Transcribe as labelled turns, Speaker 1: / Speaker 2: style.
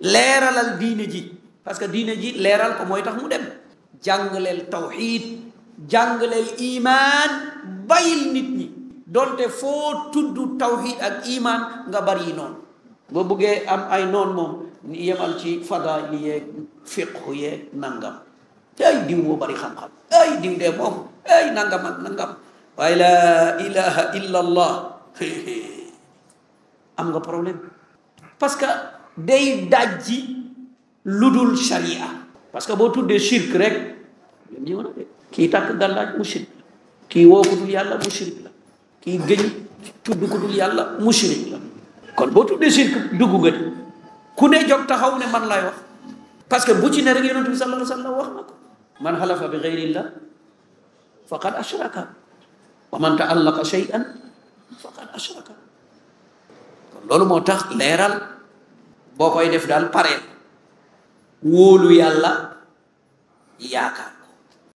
Speaker 1: leeralal diine ji parce que diine ji leeral ko mooy tax mu dem jàngaleel tawxiid jàngaleel imaan bayil nit ñi donte foo tudd tawxiid ak imaan nga bari noonu boo bëggee am ay noon moom yemal ci fadaili yeeg fiqhu yeeg nangam ay diw moo bari xam-xam ay diw de moom ay nangam ak nangam waaye laa ilaha illa allah am nga problème parce que day dajji ludul sharia parce que boo tuddee shirk rek ñëw na de kii takk gàllaaj mushrik la kii woo ku dul yàlla mushrik la kii gëñ tudd ku dul yàlla mushrik la kon boo tuddee shirk dugg nga di ku ne jóg taxaw ne man lay wax parce que bu ci ne rek yonent bi sallallahu alayhi wa sallam wax na ko man xalafa bi gayrillah faqad ashraka wa man taallaqa shay'an faqad ashraka kon loolu moo tax leeral boo koy def daal pareel wóolu yàlla yaakaar